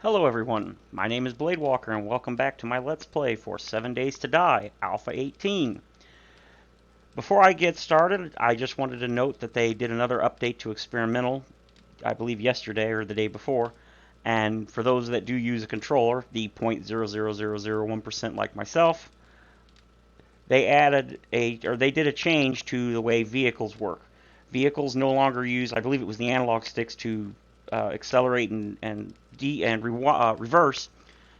Hello everyone, my name is Bladewalker and welcome back to my Let's Play for 7 Days to Die, Alpha 18. Before I get started, I just wanted to note that they did another update to Experimental, I believe yesterday or the day before, and for those that do use a controller, the 0.00001% like myself, they did a change to the way vehicles work. Vehicles no longer use, I believe it was the analog sticks to accelerate and reverse.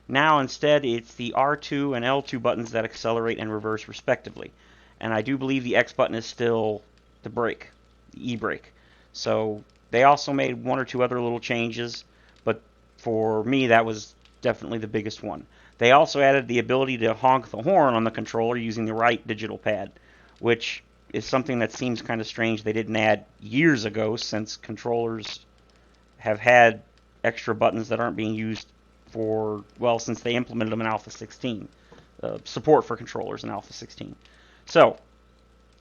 Now instead it's the R2 and L2 buttons that accelerate and reverse respectively. And I do believe the X button is still the brake, the e-brake. So they also made one or two other little changes, but for me that was definitely the biggest one. They also added the ability to honk the horn on the controller using the right digital pad, which is something that seems kind of strange they didn't add years ago, since controllers have had extra buttons that aren't being used for, well, since they implemented them in Alpha 16. Support for controllers in Alpha 16. So,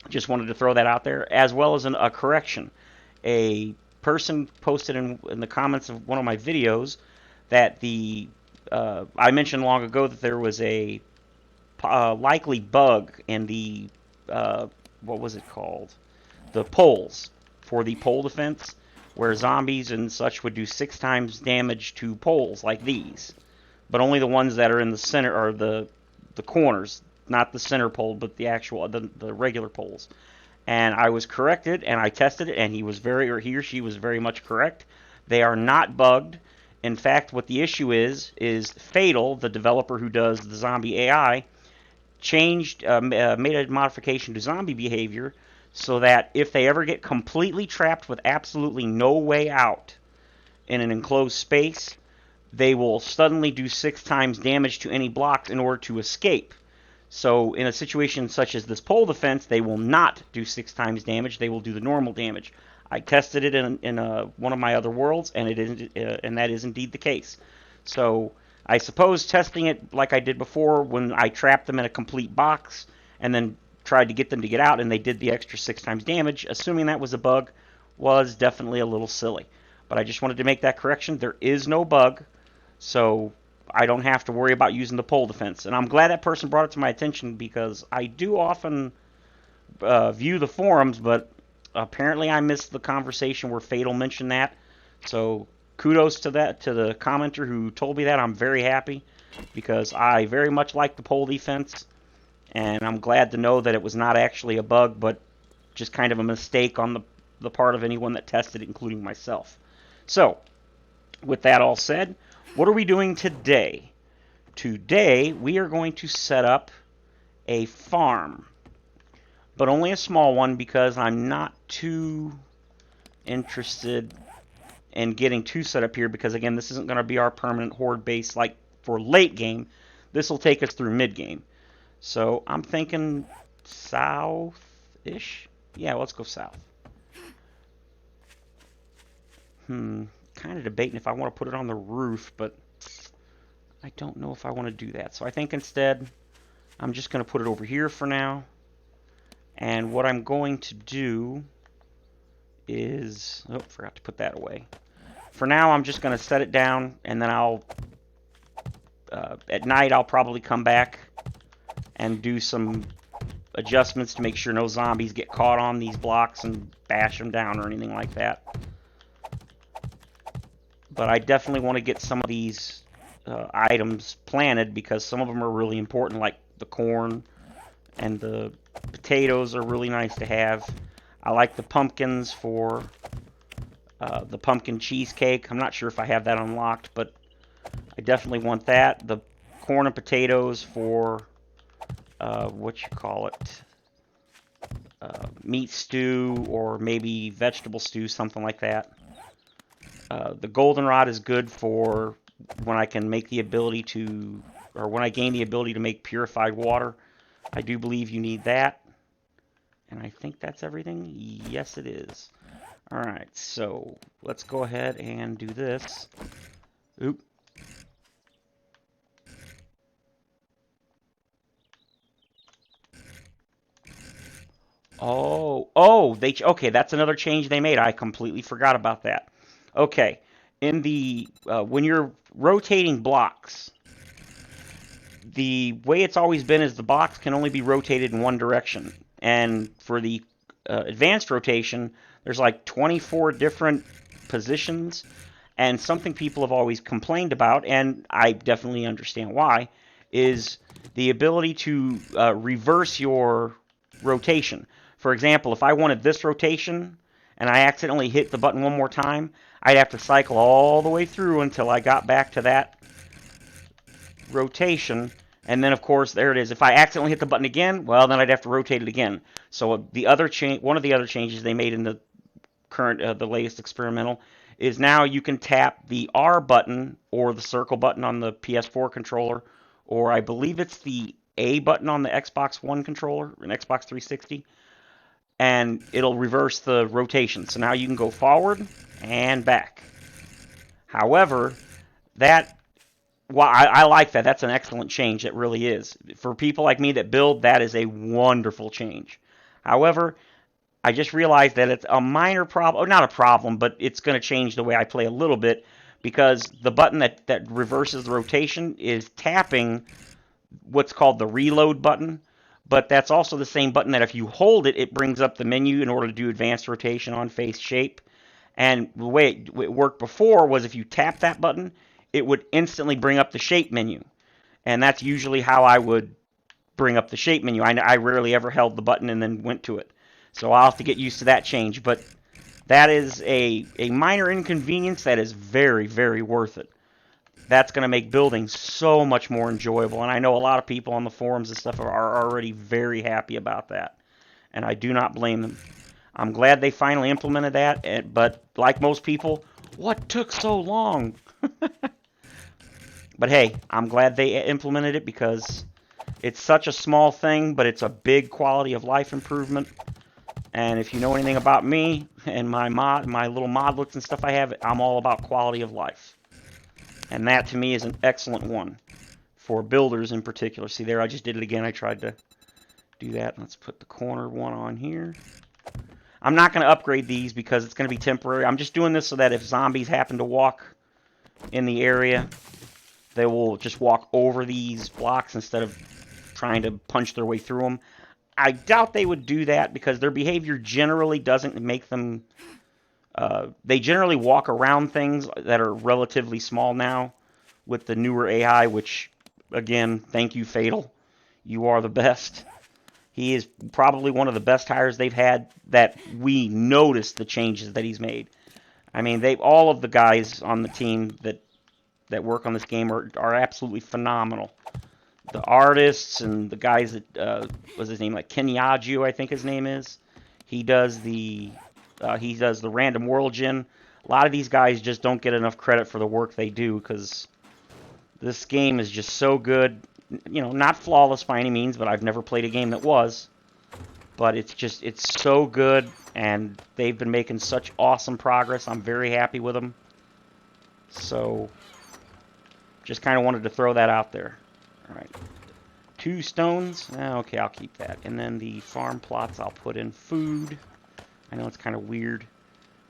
just wanted to throw that out there, as well as a correction. A person posted in the comments of one of my videos that I mentioned long ago that there was a likely bug in the what was it called? The poles for the pole defense, where zombies and such would do 6 times damage to poles like these, but only the ones that are in the center or the corners, not the center pole, but the actual the regular poles. And I was corrected, and I tested it, and he or she was very much correct. They are not bugged. In fact, what the issue is Fatal, the developer who does the zombie AI, made a modification to zombie behavior so that if they ever get completely trapped with absolutely no way out in an enclosed space, they will suddenly do 6 times damage to any blocks in order to escape. So in a situation such as this pole defense, they will not do 6 times damage. They will do the normal damage. I tested it in one of my other worlds, and that is indeed the case. So I suppose testing it like I did before, when I trapped them in a complete box and then tried to get them to get out, and they did the extra 6 times damage, assuming that was a bug, was definitely a little silly. But I just wanted to make that correction. There is no bug, so I don't have to worry about using the pole defense. And I'm glad that person brought it to my attention, because I do often view the forums, but apparently I missed the conversation where Fatal mentioned that. So kudos to the commenter who told me that. I'm very happy, because I very much like the pole defense, and I'm glad to know that it was not actually a bug, but just kind of a mistake on the part of anyone that tested it, including myself. So, with that all said, what are we doing today? Today, we are going to set up a farm, but only a small one, because I'm not too interested in getting too set up here, because again, this isn't going to be our permanent horde base like for late game. This will take us through mid game. So I'm thinking south-ish. Yeah, let's go south. Kind of debating if I want to put it on the roof, but I don't know if I want to do that. So I think instead I'm just going to put it over here for now. And what I'm going to do is, oh, forgot to put that away. For now, I'm just going to set it down, and then at night I'll probably come back and do some adjustments to make sure no zombies get caught on these blocks and bash them down or anything like that. But I definitely want to get some of these items planted, because some of them are really important, like the corn and the potatoes are really nice to have. I like the pumpkins for the pumpkin cheesecake. I'm not sure if I have that unlocked, but I definitely want that. The corn and potatoes for meat stew, or maybe vegetable stew, something like that. The goldenrod is good for when I can make the ability to, or when I gain the ability to make purified water. I do believe you need that. And I think that's everything. Yes, it is. Alright, so let's go ahead and do this. Oop. Okay, that's another change they made. I completely forgot about that. Okay, in the when you're rotating blocks, the way it's always been is the box can only be rotated in one direction. And for the advanced rotation, there's like 24 different positions. And something people have always complained about, and I definitely understand why, is the ability to reverse your rotation. For example, if I wanted this rotation and I accidentally hit the button one more time, I'd have to cycle all the way through until I got back to that rotation. And then, of course, there it is. If I accidentally hit the button again, well, then I'd have to rotate it again. So the other one of the other changes they made in the current, the latest experimental, is now you can tap the R button or the circle button on the PS4 controller, or I believe it's the A button on the Xbox One controller, an Xbox 360, and it'll reverse the rotation. So now you can go forward and back. However, that well, I like that. That's an excellent change. It really is. For people like me that build, that is a wonderful change. However, I just realized that it's a minor problem, or not a problem, but it's going to change the way I play a little bit because the button that reverses the rotation is tapping what's called the reload button, but that's also the same button that if you hold it, it brings up the menu in order to do advanced rotation on face shape. And the way it worked before was if you tap that button, it would instantly bring up the shape menu. And that's usually how I would bring up the shape menu. I rarely ever held the button and then went to it. So I'll have to get used to that change. But that is a minor inconvenience that is very, very worth it. That's going to make building so much more enjoyable. And I know a lot of people on the forums and stuff are already very happy about that. And I do not blame them. I'm glad they finally implemented that. But like most people, what took so long? But hey, I'm glad they implemented it because it's such a small thing, but it's a big quality of life improvement. And if you know anything about me and my little modlets and stuff I have, I'm all about quality of life. And that to me is an excellent one for builders in particular. See there, I just did it again. I tried to do that. Let's put the corner one on here. I'm not going to upgrade these because it's going to be temporary. I'm just doing this so that if zombies happen to walk in the area, they will just walk over these blocks instead of trying to punch their way through them. I doubt they would do that because their behavior generally doesn't make them... they generally walk around things that are relatively small now with the newer AI, which, again, thank you, Fatal. You are the best. He is probably one of the best hires they've had that we noticed the changes that he's made. I mean, all of the guys on the team that work on this game are absolutely phenomenal. The artists and the guys that what's his name, like Kenyaju, I think his name is. He does the random world gen. A lot of these guys just don't get enough credit for the work they do because this game is just so good. You know, not flawless by any means, but I've never played a game that was. But it's so good, and they've been making such awesome progress. I'm very happy with them. So, just kind of wanted to throw that out there. All right. 2 stones. Okay, I'll keep that. And then the farm plots, I'll put in food. I know it's kind of weird.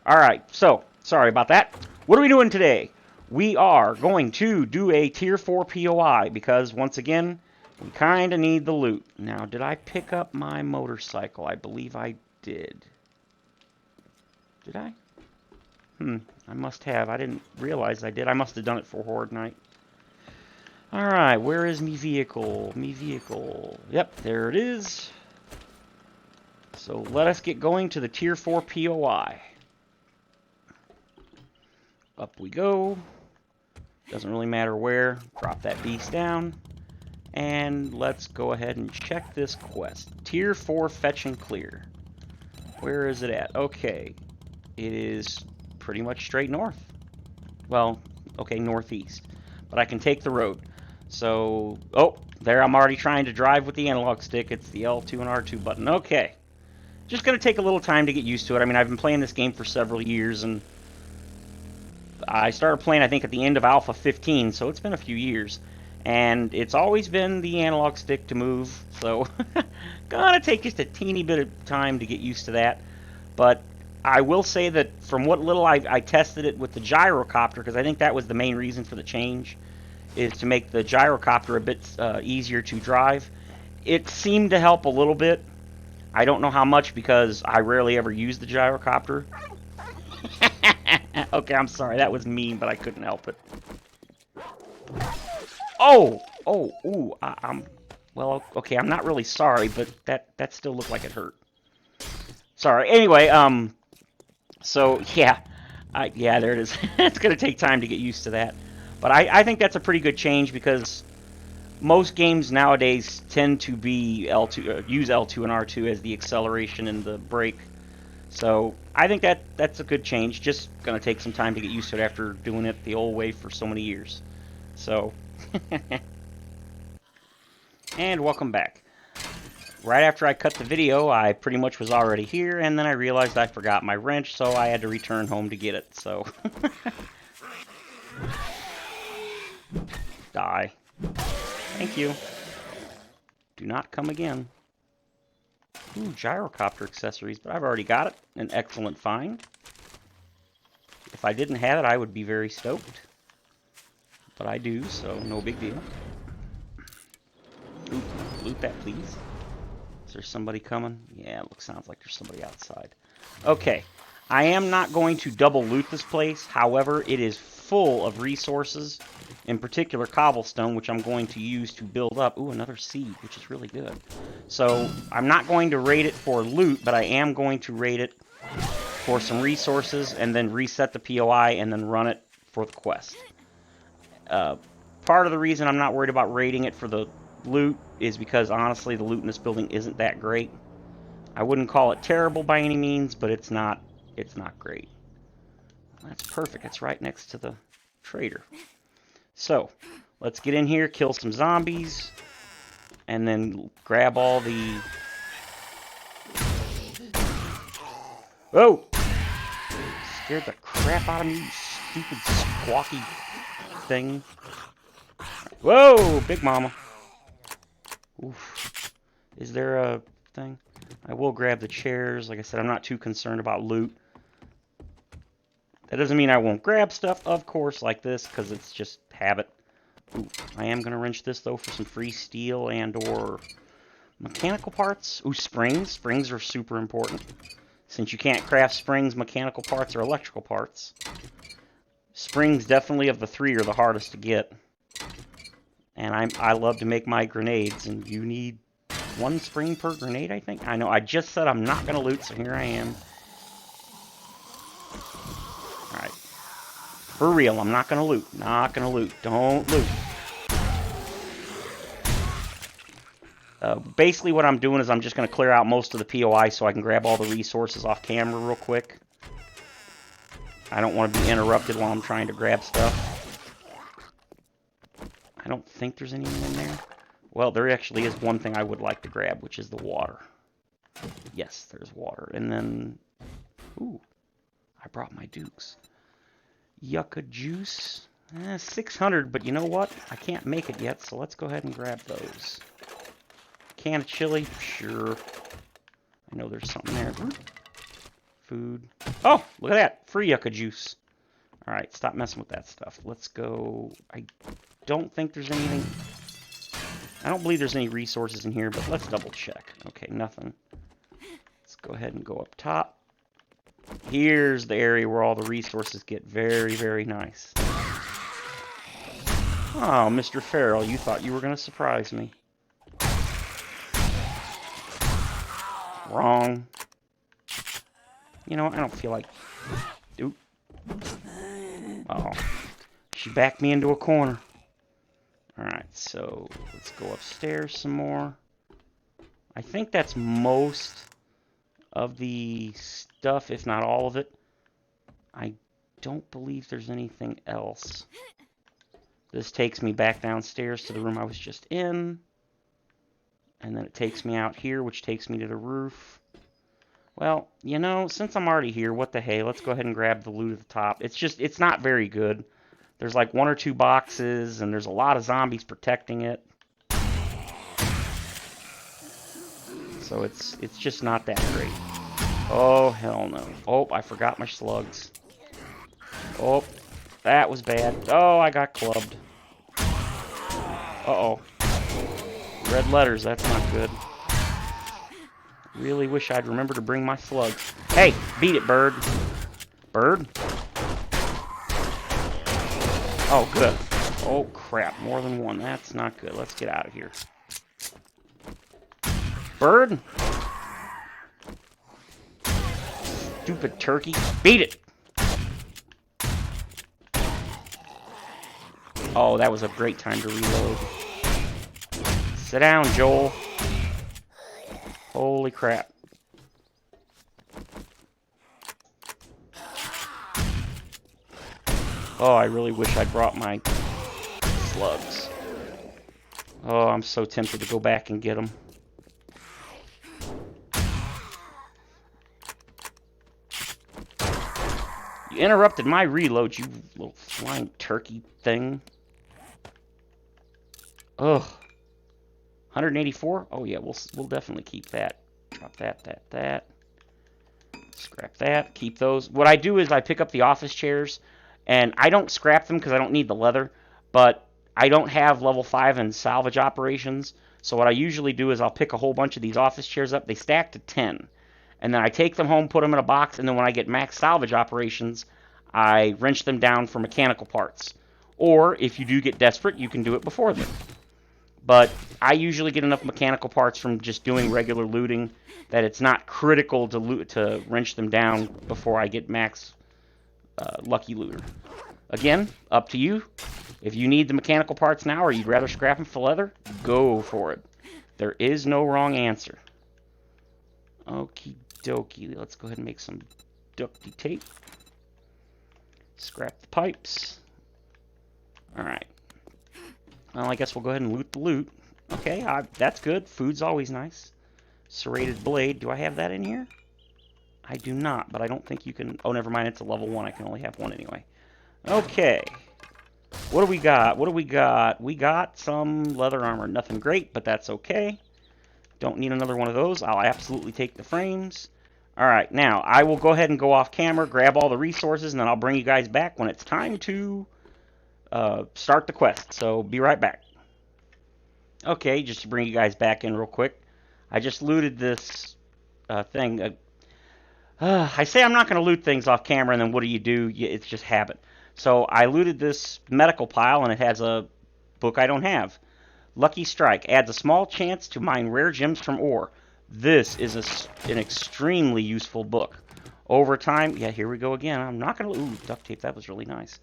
All right, so, sorry about that. What are we doing today? We are going to do a Tier 4 POI because, once again, we kind of need the loot. Now, did I pick up my motorcycle? I believe I did. Did I? I must have. I didn't realize I did. I must have done it for Horde Night. Alright, where is me vehicle? Me vehicle. Yep, there it is. So let us get going to the Tier 4 POI. Up we go. Doesn't really matter where. Drop that beast down. And let's go ahead and check this quest. Tier 4 Fetch and Clear. Where is it at? Okay. It is pretty much straight north. Well, okay, northeast. But I can take the road. So, oh, there I'm already trying to drive with the analog stick. It's the L2 and R2 button. Okay. Just going to take a little time to get used to it. I mean, I've been playing this game for several years, and I started playing, I think, at the end of Alpha 15, so it's been a few years. And it's always been the analog stick to move, so gonna take just a teeny bit of time to get used to that. But I will say that from what little I tested it with the gyrocopter, because I think that was the main reason for the change, is to make the gyrocopter a bit easier to drive. It seemed to help a little bit. I don't know how much because I rarely ever use the gyrocopter. Okay, I'm sorry. That was mean, but I couldn't help it. Oh! Oh, ooh, I'm... Well, okay, I'm not really sorry, but that still looked like it hurt. Sorry. Anyway, so, yeah. Yeah, there it is. It's going to take time to get used to that. But I think that's a pretty good change because most games nowadays tend to be L2, use L2 and R2 as the acceleration and the brake. So I think that's a good change. Just going to take some time to get used to it after doing it the old way for so many years. So, and welcome back. Right after I cut the video, I pretty much was already here, and then I realized I forgot my wrench, so I had to return home to get it. So, die. Thank you. Do not come again. Ooh, gyrocopter accessories, but I've already got it. An excellent find. If I didn't have it, I would be very stoked. But I do, so no big deal. Ooh, loot that, please. Is there somebody coming? Yeah, sounds like there's somebody outside. Okay, I am not going to double loot this place. However, it is full of resources, in particular cobblestone, which I'm going to use to build up. Ooh, another seed, which is really good. So I'm not going to raid it for loot, but I am going to raid it for some resources and then reset the POI and then run it for the quest. Part of the reason I'm not worried about raiding it for the loot is because honestly the loot in this building isn't that great. I wouldn't call it terrible by any means, but it's not great. That's perfect. It's right next to the trader. So let's get in here, kill some zombies, and then grab all the... Whoa! Scared the crap out of me, you stupid squawky thing. Whoa, big mama. Oof. Is there a thing? I will grab the chairs. Like I said, I'm not too concerned about loot. That doesn't mean I won't grab stuff, of course, like this, because it's just habit. Ooh, I am going to wrench this, though, for some free steel and or mechanical parts. Ooh, springs. Springs are super important. Since you can't craft springs, mechanical parts, or electrical parts. Springs, definitely, of the three, are the hardest to get. And I love to make my grenades, and you need 1 spring per grenade, I think? I know, I just said I'm not going to loot, so here I am. Alright. For real, I'm not going to loot. Not going to loot. Don't loot. Basically what I'm doing is I'm just going to clear out most of the POI so I can grab all the resources off camera real quick. I don't want to be interrupted while I'm trying to grab stuff. I don't think there's anything in there. Well, there actually is one thing I would like to grab, which is the water. Yes, there's water. And then... Ooh, I brought my dukes. Yucca juice. 600, but you know what? I can't make it yet, so let's go ahead and grab those. Can of chili? Sure. I know there's something there. Food. Oh, look at that. Free yucca juice. Alright, stop messing with that stuff. Let's go... I don't think there's anything... I don't believe there's any resources in here, but let's double check. Okay, nothing. Let's go ahead and go up top. Here's the area where all the resources get very, very nice. Oh, Mr. Farrell, you thought you were going to surprise me. Wrong. You know, I don't feel like... Oop. Oh. She backed me into a corner. Alright, so let's go upstairs some more. I think that's most of the stuff, if not all of it. I don't believe there's anything else. This takes me back downstairs to the room I was just in. And then it takes me out here, which takes me to the roof. Well, you know, since I'm already here, what the hey, let's go ahead and grab the loot at the top. It's not very good. There's like 1 or 2 boxes, and there's a lot of zombies protecting it. So it's just not that great. Oh, hell no. Oh, I forgot my slugs. Oh, that was bad. Oh, I got clubbed. Uh-oh. Red letters, that's not good. Really wish I'd remember to bring my slugs. Hey, beat it, bird. Bird? Oh, good. Oh, crap. More than one. That's not good. Let's get out of here. Bird? Stupid turkey. Beat it! Oh, that was a great time to reload. Sit down, Joel. Holy crap. Oh, I really wish I'd brought my slugs. Oh, I'm so tempted to go back and get them. You interrupted my reload, you little flying turkey thing. Ugh. 184? Oh yeah, we'll definitely keep that. Drop that. Scrap that. Keep those. What I do is I pick up the office chairs, and I don't scrap them because I don't need the leather, but I don't have level 5 and salvage operations, so what I usually do is I'll pick a whole bunch of these office chairs up. They stack to 10, and then I take them home, put them in a box, and then when I get max salvage operations, I wrench them down for mechanical parts. Or, if you do get desperate, you can do it before then. But I usually get enough mechanical parts from just doing regular looting that it's not critical to wrench them down before I get max lucky looter. Again, up to you. If you need the mechanical parts now or you'd rather scrap them for leather, go for it. There is no wrong answer. Okie dokie. Let's go ahead and make some ducty tape. Scrap the pipes. Alright. Well, I guess we'll go ahead and loot the loot. Okay, that's good. Food's always nice. Serrated blade. Do I have that in here? I do not, but I don't think you can... Oh, never mind. It's a level 1. I can only have one anyway. Okay. What do we got? What do we got? We got some leather armor. Nothing great, but that's okay. Don't need another one of those. I'll absolutely take the frames. Alright, now, I will go ahead and go off camera, grab all the resources, and then I'll bring you guys back when it's time to... start the quest, so be right back. Okay, just to bring you guys back in real quick, I just looted this thing. I say I'm not going to loot things off camera, and then what do? It's just habit. So I looted this medical pile, and it has a book I don't have. Lucky Strike adds a small chance to mine rare gems from ore. This is an extremely useful book. Over time, yeah, here we go again. I'm not going to... Ooh, duct tape, that was really nice.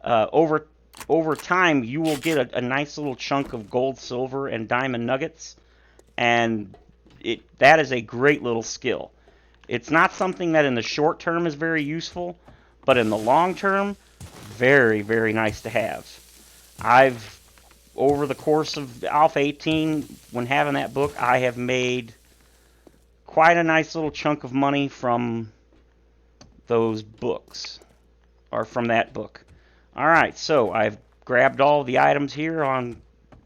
Over time, you will get a nice little chunk of gold, silver, and diamond nuggets, and that is a great little skill. It's not something that in the short term is very useful, but in the long term, very, very nice to have. Over the course of Alpha 18, when having that book, I have made quite a nice little chunk of money from those books, or from that book. Alright, so I've grabbed all the items here on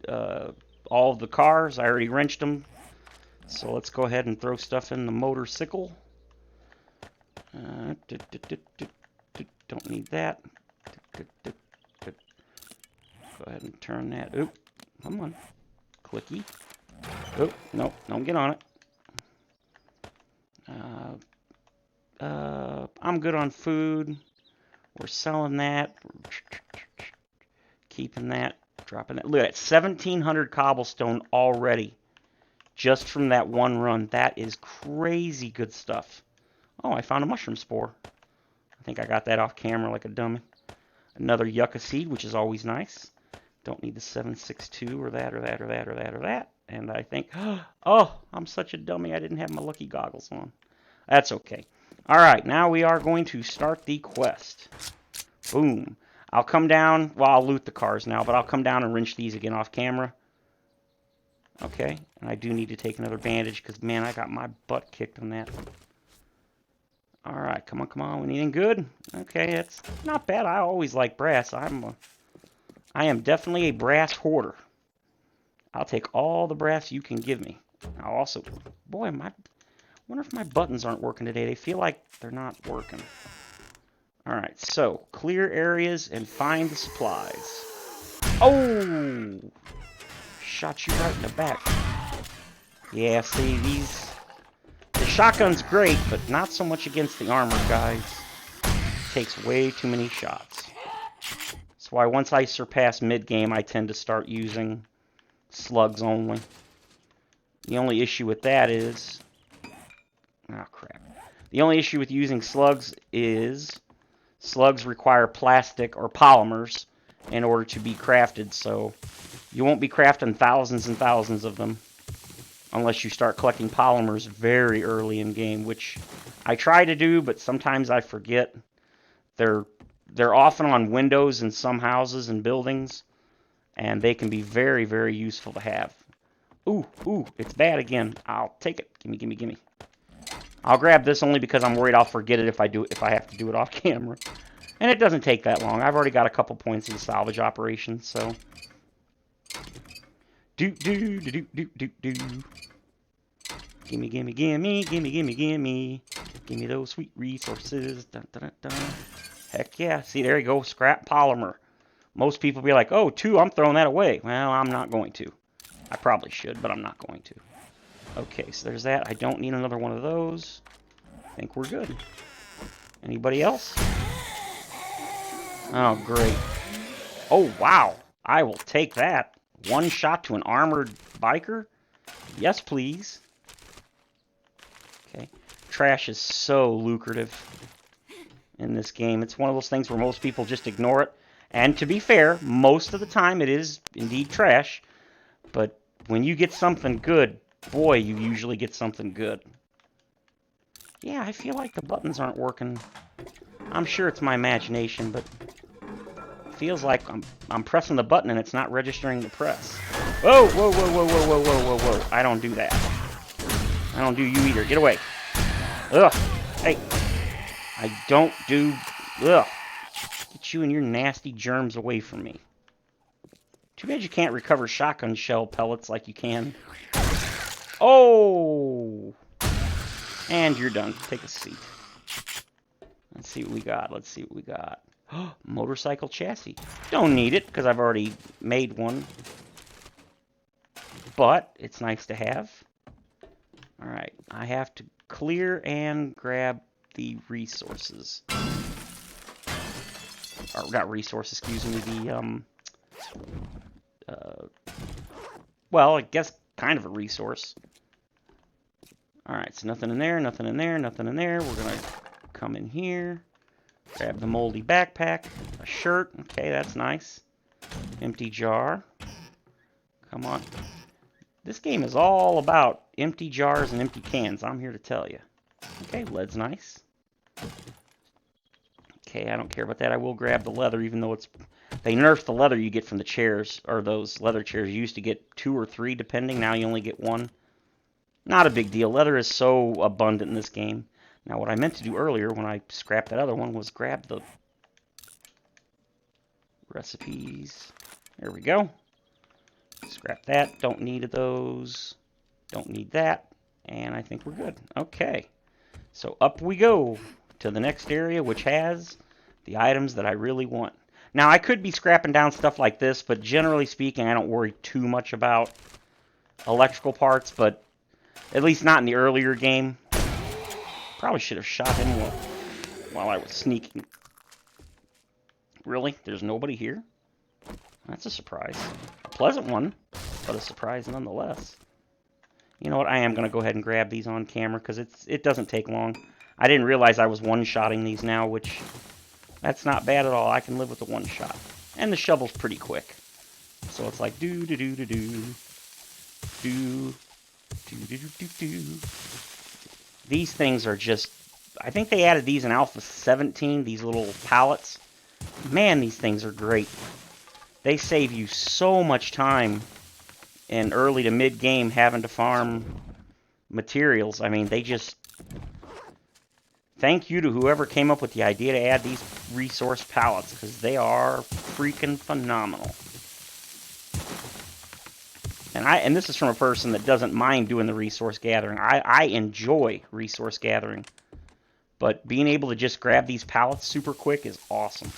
all of the cars. I already wrenched them. So let's go ahead and throw stuff in the motorcycle. Don't need that. Go ahead and turn that. Oop, come on. Clicky. Oop, nope, don't get on it. I'm good on food. We're selling that. Keeping that. Dropping that. Look at that. 1,700 cobblestone already. Just from that one run. That is crazy good stuff. Oh, I found a mushroom spore. I think I got that off camera like a dummy. Another yucca seed, which is always nice. Don't need the 762 or that or that or that or that or that. And I think, oh, I'm such a dummy. I didn't have my lucky goggles on. That's okay. Alright, now we are going to start the quest. Boom. I'll come down, well, I'll loot the cars now, but I'll come down and wrench these again off camera. Okay, and I do need to take another bandage, because, man, I got my butt kicked on that. Alright, come on, anything good? Okay, it's not bad. I always like brass. I am definitely a brass hoarder. I'll take all the brass you can give me. I'll also, boy, wonder if my buttons aren't working today. They feel like they're not working. Alright, so clear areas and find the supplies. Oh! Shot you right in the back. Yeah, see, the shotgun's great, but not so much against the armor guys. It takes way too many shots. That's why once I surpass mid-game, I tend to start using slugs only. The only issue with that is... oh, crap. The only issue with using slugs is slugs require plastic or polymers in order to be crafted, so you won't be crafting thousands and thousands of them unless you start collecting polymers very early in game, which I try to do, but sometimes I forget. They're often on windows in some houses and buildings, and they can be very, very useful to have. Ooh, it's bad again. I'll take it. Gimme, gimme, gimme. I'll grab this only because I'm worried I'll forget it if I have to do it off camera. And it doesn't take that long. I've already got a couple points in the salvage operation, so. Do. Gimme, gimme, gimme, gimme, gimme, gimme. Gimme those sweet resources. Dun, dun, dun, dun. Heck yeah. See, there you go. Scrap polymer. Most people be like, oh, 2, I'm throwing that away. Well, I'm not going to. I probably should, but I'm not going to. Okay, so there's that. I don't need another one of those. I think we're good. Anybody else? Oh, great. Oh, wow. I will take that. One shot to an armored biker? Yes, please. Okay. Trash is so lucrative in this game. It's one of those things where most people just ignore it. And to be fair, most of the time it is indeed trash. But when you get something good, boy, you usually get something good. Yeah, I feel like the buttons aren't working. I'm sure it's my imagination, but it feels like I'm pressing the button and it's not registering the press. Whoa, whoa, whoa, whoa, whoa, whoa, whoa, whoa, whoa. I don't do that. I don't do you either. Get away. Ugh. Hey. I don't do... ugh. Get you and your nasty germs away from me. Too bad you can't recover shotgun shell pellets like you can. Oh! And you're done. Take a seat. Let's see what we got. Let's see what we got. Motorcycle chassis. Don't need it, because I've already made one. But it's nice to have. Alright, I have to clear and grab the resources. Or not resources, excuse me, the, well, I guess kind of a resource. Alright, so nothing in there, nothing in there, nothing in there. We're going to come in here. Grab the moldy backpack. A shirt. Okay, that's nice. Empty jar. Come on. This game is all about empty jars and empty cans, I'm here to tell you. Okay, lead's nice. Okay, I don't care about that. I will grab the leather, even though it's... they nerfed the leather you get from the chairs, or those leather chairs. You used to get 2 or 3, depending. Now you only get 1. Not a big deal. Leather is so abundant in this game. Now, what I meant to do earlier when I scrapped that other one was grab the recipes. There we go. Scrap that. Don't need those. Don't need that. And I think we're good. Okay. So up we go to the next area, which has the items that I really want. Now, I could be scrapping down stuff like this, but generally speaking, I don't worry too much about electrical parts, but at least not in the earlier game. Probably should have shot him while I was sneaking. Really? There's nobody here? That's a surprise. A pleasant one, but a surprise nonetheless. You know what? I am going to go ahead and grab these on camera because it doesn't take long. I didn't realize I was one-shotting these now, which that's not bad at all. I can live with the one-shot. And the shovel's pretty quick. So it's like do-do-do-do-do. Do-do-do-do-do. These things are just... I think they added these in Alpha 17, these little pallets. Man, these things are great. They save you so much time in early to mid-game having to farm materials. I mean, they just... Thank you to whoever came up with the idea to add these resource pallets, because they are freaking phenomenal. And this is from a person that doesn't mind doing the resource gathering. I enjoy resource gathering. But being able to just grab these pallets super quick is awesome.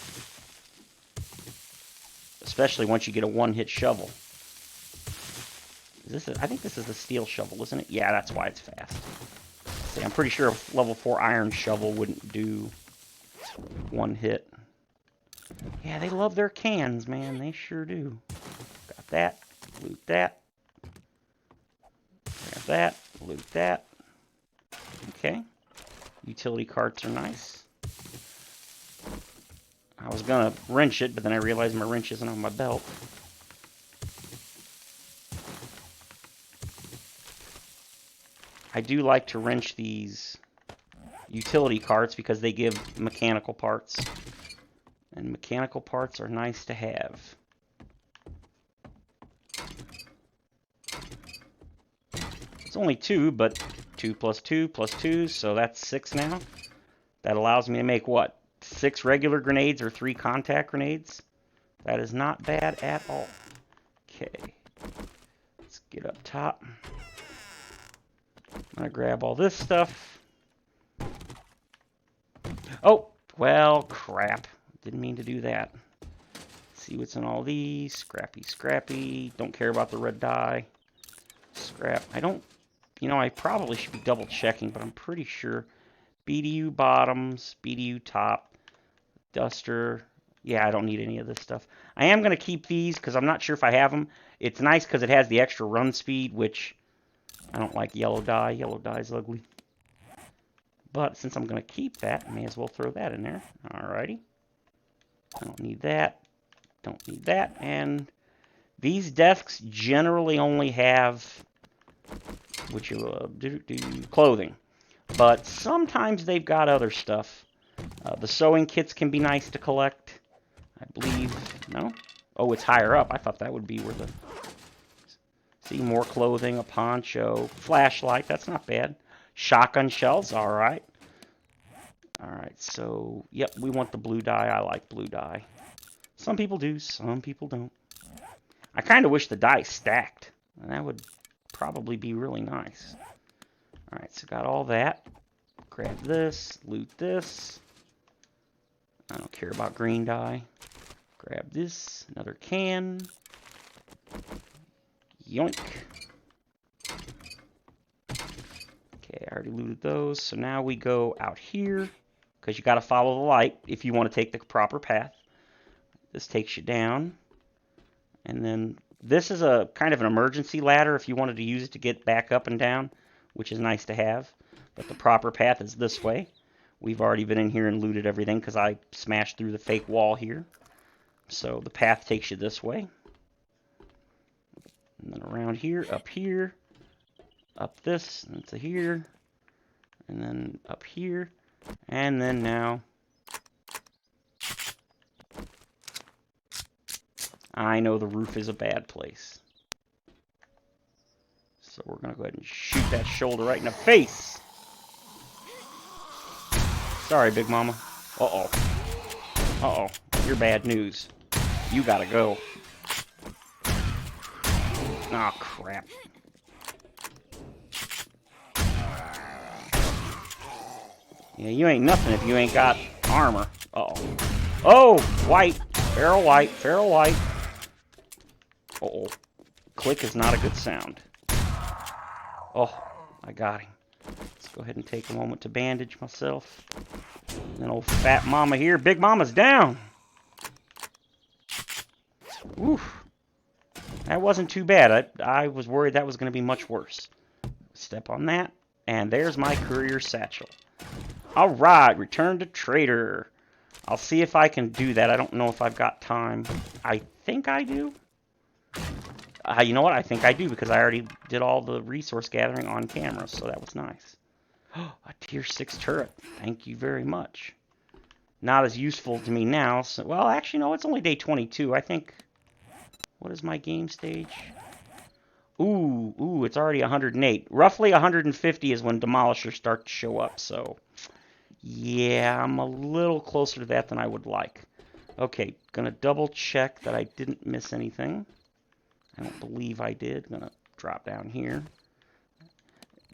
Especially once you get a one-hit shovel. I think this is the steel shovel, isn't it? Yeah, that's why it's fast. See, I'm pretty sure a level 4 iron shovel wouldn't do one hit. Yeah, they love their cans, man. They sure do. Got that. Loot that. Grab that. Loot that. Okay. Utility carts are nice. I was gonna wrench it, but then I realized my wrench isn't on my belt. I do like to wrench these utility carts because they give mechanical parts. And mechanical parts are nice to have. It's only 2, but 2 plus 2 plus 2, so that's 6 now. That allows me to make, what, 6 regular grenades or 3 contact grenades? That is not bad at all. Okay. Let's get up top. I'm going to grab all this stuff. Oh, well, crap. Didn't mean to do that. See what's in all these. Scrappy, scrappy. Don't care about the red dye. Scrap. I don't... You know, I probably should be double checking, but I'm pretty sure. BDU bottoms, BDU top, duster. Yeah, I don't need any of this stuff. I am going to keep these because I'm not sure if I have them. It's nice because it has the extra run speed, which I don't like yellow dye. Yellow dye is ugly. But since I'm going to keep that, I may as well throw that in there. Alrighty. I don't need that. Don't need that. And these desks generally only have clothing. But sometimes they've got other stuff. The sewing kits can be nice to collect. I believe. No? Oh, it's higher up. I thought that would be where the... See, more clothing, a poncho, flashlight. That's not bad. Shotgun shells. Alright. Alright, so... Yep, we want the blue dye. I like blue dye. Some people do. Some people don't. I kind of wish the dye stacked. And that would probably be really nice. Alright, so got all that. Grab this. Loot this. I don't care about green dye. Grab this. Another can. Yoink. Okay, I already looted those. So now we go out here. Because you got to follow the light if you want to take the proper path. This takes you down. And then this is a kind of an emergency ladder if you wanted to use it to get back up and down, which is nice to have. But the proper path is this way. We've already been in here and looted everything because I smashed through the fake wall here. So the path takes you this way. And then around here, up this, and to here, and then up here, and then now. I know the roof is a bad place. So we're going to go ahead and shoot that shoulder right in the face. Sorry, Big Mama. Uh-oh. Uh-oh. You're bad news. You gotta go. Oh, crap. Yeah, you ain't nothing if you ain't got armor. Uh-oh. Oh, white. Feral white. Feral white. Uh-oh. Click is not a good sound. Oh, I got him. Let's go ahead and take a moment to bandage myself. And then old fat mama here. Big Mama's down. Oof. That wasn't too bad. I was worried that was going to be much worse. Step on that. And there's my courier satchel. Alright, return to trader. I'll see if I can do that. I don't know if I've got time. I think I do. You know what? I think I do because I already did all the resource gathering on camera, so that was nice. A tier 6 turret. Thank you very much. Not as useful to me now. So, well, actually, no, it's only day 22. I think... What is my game stage? Ooh, it's already 108. Roughly 150 is when demolishers start to show up, so... Yeah, I'm a little closer to that than I would like. Okay, gonna double check that I didn't miss anything. I don't believe I did. I'm going to drop down here.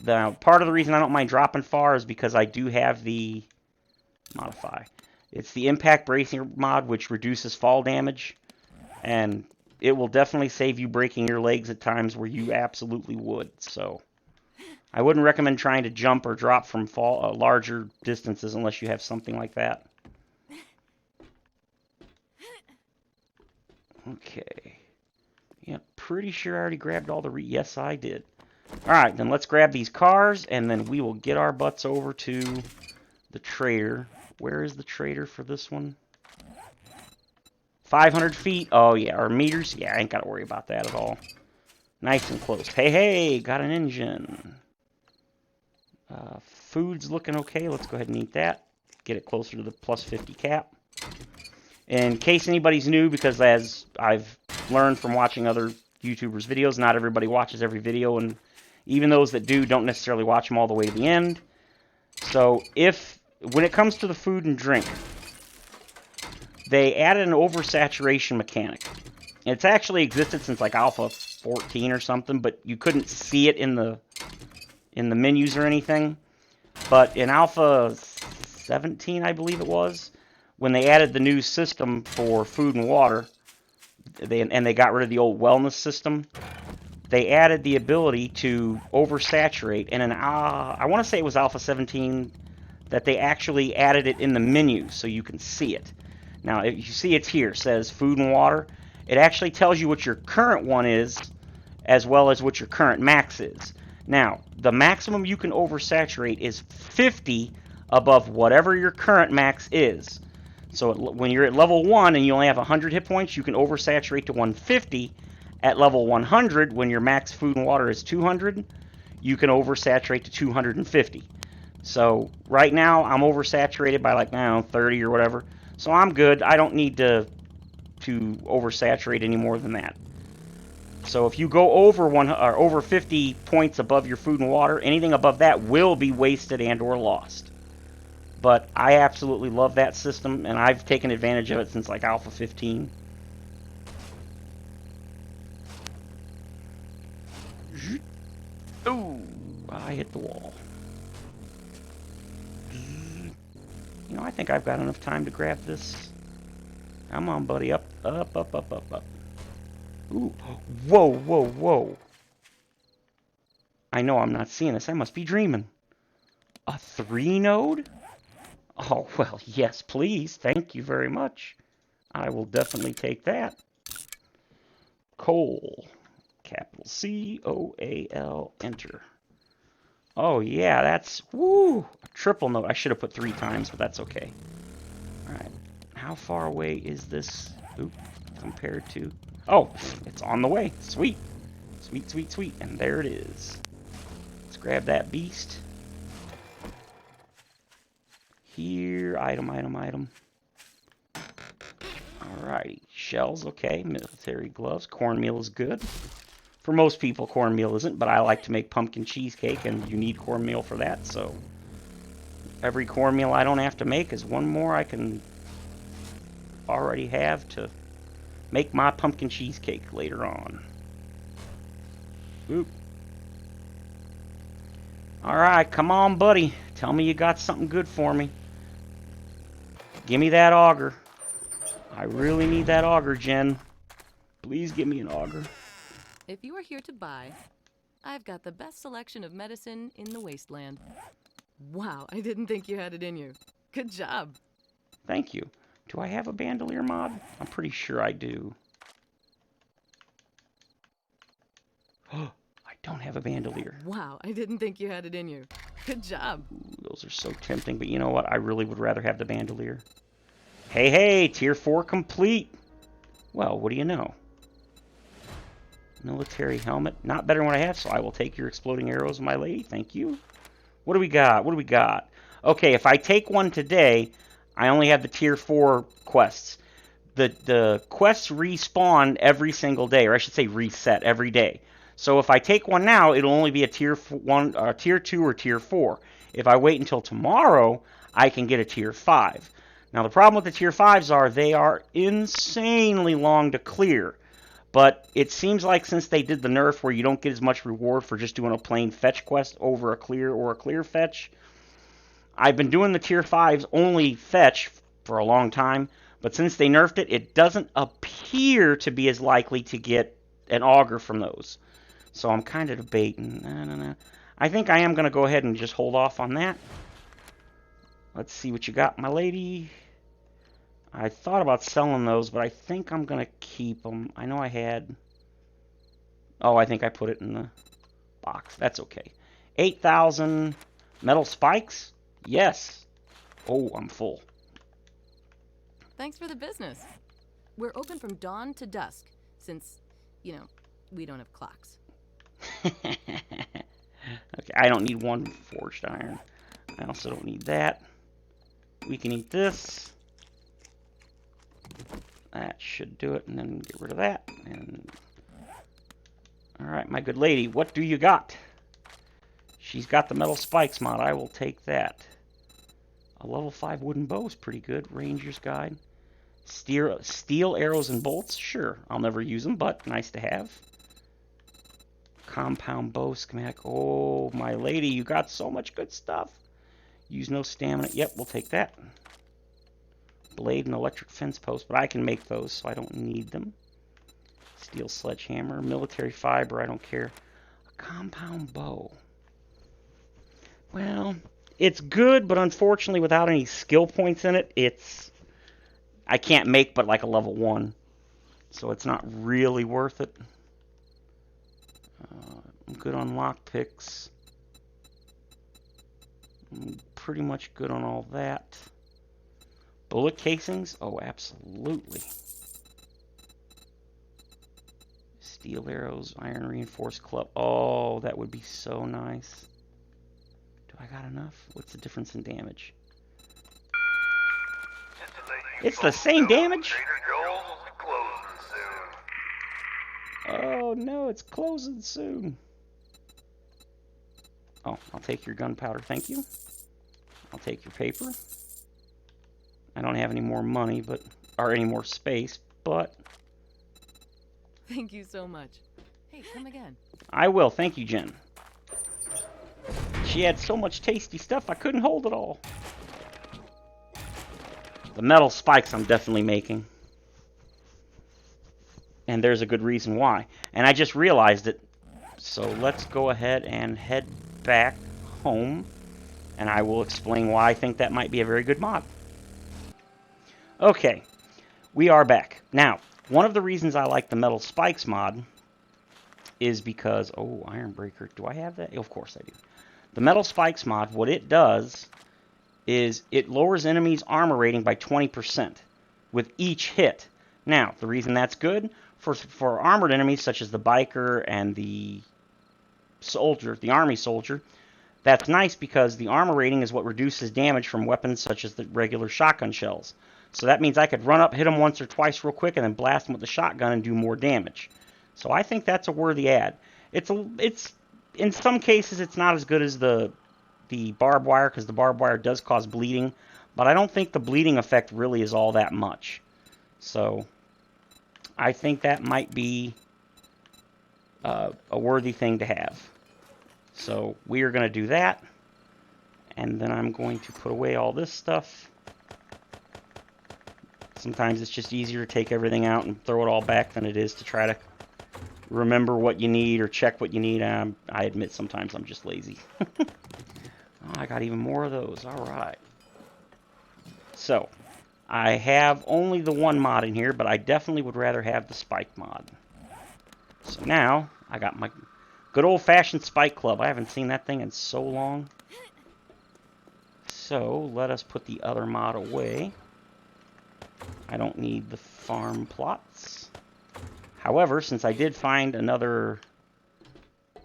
Now, part of the reason I don't mind dropping far is because I do have the modify. It's the impact bracing mod, which reduces fall damage, and it will definitely save you breaking your legs at times where you absolutely would. So I wouldn't recommend trying to jump or drop from larger distances unless you have something like that. Okay. Yeah, pretty sure I already grabbed all the yes, I did. Alright, then let's grab these cars, and then we will get our butts over to the trader. Where is the trader for this one? 500 feet. Oh, yeah. Or meters. Yeah, I ain't got to worry about that at all. Nice and close. Hey, hey, got an engine. Food's looking okay. Let's go ahead and eat that. Get it closer to the plus 50 cap. In case anybody's new, because as I've learned from watching other YouTubers' videos, not everybody watches every video, and even those that do don't necessarily watch them all the way to the end. So when it comes to the food and drink, they added an oversaturation mechanic. It's actually existed since like Alpha 14 or something, but you couldn't see it in the menus or anything. But in Alpha 17, I believe it was, when they added the new system for food and water, they got rid of the old wellness system, they added the ability to oversaturate. And I want to say it was Alpha 17 that they actually added it in the menu so you can see it. Now, if you see it's here, it says food and water. It actually tells you what your current one is as well as what your current max is. Now, the maximum you can oversaturate is 50 above whatever your current max is. So when you're at level 1 and you only have 100 hit points, you can oversaturate to 150. At level 100, when your max food and water is 200, you can oversaturate to 250. So right now, I'm oversaturated by like, I don't know, 30 or whatever. So I'm good. I don't need to oversaturate any more than that. So if you go over 50 points above your food and water, anything above that will be wasted and or lost. But I absolutely love that system, and I've taken advantage of it since like Alpha 15. Ooh, I hit the wall. You know, I think I've got enough time to grab this. Come on, buddy. Up, up, up, up, up, up. Ooh, whoa, whoa, whoa. I know I'm not seeing this. I must be dreaming. A 3-node? Oh, well, yes, please. Thank you very much. I will definitely take that. Coal. Capital C-O-A-L. Enter. Oh, yeah, that's, woo, a triple node. I should have put 3 times, but that's okay. All right. How far away is this compared to... Oh, it's on the way. Sweet. Sweet, sweet, sweet. And there it is. Let's grab that beast. Here, item, item, item. Alrighty. Shells, okay. Military gloves. Cornmeal is good. For most people, cornmeal isn't, but I like to make pumpkin cheesecake, and you need cornmeal for that, so every cornmeal I don't have to make is one more I can already have to make my pumpkin cheesecake later on. Oop. Alright, come on, buddy. Tell me you got something good for me. Give me that auger. I really need that auger, Jen. Please give me an auger. If you are here to buy, I've got the best selection of medicine in the wasteland. Wow, I didn't think you had it in you. Good job. Thank you. Do I have a bandolier mod? I'm pretty sure I do. Oh, I don't have a bandolier. Wow, I didn't think you had it in you. Good job. Ooh, those are so tempting, but you know what? I really would rather have the bandolier. Hey, hey, tier 4 complete. Well, what do you know? Military helmet. Not better than what I have, so I will take your exploding arrows, my lady. Thank you. What do we got? What do we got? Okay, if I take one today, I only have the tier 4 quests. The quests respawn every single day, or I should say reset every day. So if I take one now, it'll only be a tier 1, tier 2, or tier 4. If I wait until tomorrow, I can get a tier 5. Now the problem with the tier 5s are they are insanely long to clear. But it seems like since they did the nerf where you don't get as much reward for just doing a plain fetch quest over a clear or a clear fetch, I've been doing the tier 5s only fetch for a long time, but since they nerfed it, it doesn't appear to be as likely to get an auger from those. So I'm kind of debating. I don't know. I think I am going to go ahead and just hold off on that. Let's see what you got, my lady. I thought about selling those, but I think I'm going to keep them. I know I had... Oh, I think I put it in the box. That's okay. 8,000 metal spikes? Yes. Oh, I'm full. Thanks for the business. We're open from dawn to dusk, since, you know, we don't have clocks. Okay, I don't need one forged iron. I also don't need that. We can eat this. That should do it, and then get rid of that. And alright, my good lady, what do you got? She's got the metal spikes mod. I will take that. A level 5 wooden bow is pretty good. Ranger's Guide. Steel arrows and bolts? Sure. I'll never use them, but nice to have. Compound bow schematic. Oh, my lady, you got so much good stuff. Use no stamina. Yep, we'll take that. Blade and electric fence post, but I can make those, so I don't need them. Steel sledgehammer. Military fiber, I don't care. A compound bow. Well, it's good, but unfortunately, without any skill points in it, I can't make but like a level 1. So it's not really worth it. I'm good on lockpicks. I'm pretty much good on all that. Bullet casings? Oh, absolutely. Steel arrows, iron reinforced club. Oh, that would be so nice. Do I got enough? What's the difference in damage? It's the same damage? Oh no, it's closing soon. Oh, I'll take your gunpowder, thank you. I'll take your paper. I don't have any more money, or any more space, but... Thank you so much. Hey, come again. I will, thank you, Jen. She had so much tasty stuff, I couldn't hold it all. The metal spikes I'm definitely making. And there's a good reason why. And I just realized it. So let's go ahead and head back home. And I will explain why I think that might be a very good mod. Okay, we are back. Now, one of the reasons I like the metal spikes mod is because... Oh, iron breaker. Do I have that? Of course I do. The metal spikes mod, what it does is it lowers enemies' armor rating by 20% with each hit. Now, the reason that's good for armored enemies such as the biker and the soldier, the army soldier, that's nice because the armor rating is what reduces damage from weapons such as the regular shotgun shells. So that means I could run up, hit them once or twice real quick, and then blast them with the shotgun and do more damage. So I think that's a worthy add. It's in some cases it's not as good as the barbed wire because the barbed wire does cause bleeding, but I don't think the bleeding effect really is all that much. So I think that might be a worthy thing to have. So we are going to do that, and then I'm going to put away all this stuff. Sometimes it's just easier to take everything out and throw it all back than it is to try to remember what you need or check what you need. I admit sometimes I'm just lazy. Oh, I got even more of those. Alright. So, I have only the one mod in here, but I definitely would rather have the spike mod. So now, I got my good old-fashioned spike club. I haven't seen that thing in so long. So, let us put the other mod away. I don't need the farm plots. However, since I did find another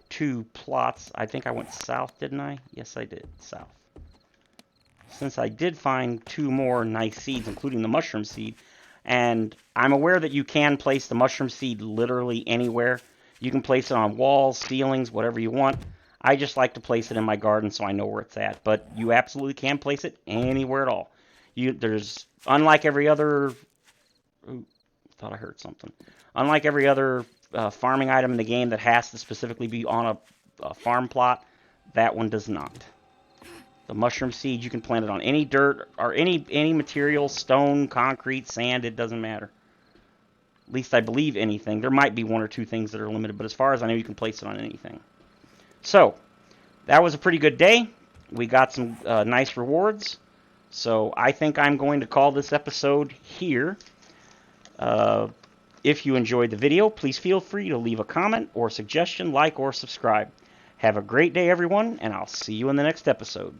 2 plots, I think I went south, didn't I? Yes, I did, south. Since I did find 2 more nice seeds, including the mushroom seed, and I'm aware that you can place the mushroom seed literally anywhere. You can place it on walls, ceilings, whatever you want. I just like to place it in my garden so I know where it's at, but you absolutely can place it anywhere at all. There's, unlike every other Thought I heard something. Unlike every other farming item in the game that has to specifically be on a farm plot, that one does not. The mushroom seed, you can plant it on any dirt or any material, stone, concrete, sand, it doesn't matter. At least I believe anything. There might be one or two things that are limited, but as far as I know, you can place it on anything. So, that was a pretty good day. We got some nice rewards. So, I think I'm going to call this episode here. If you enjoyed the video, please feel free to leave a comment or suggestion, like or subscribe. Have a great day, everyone, and I'll see you in the next episode.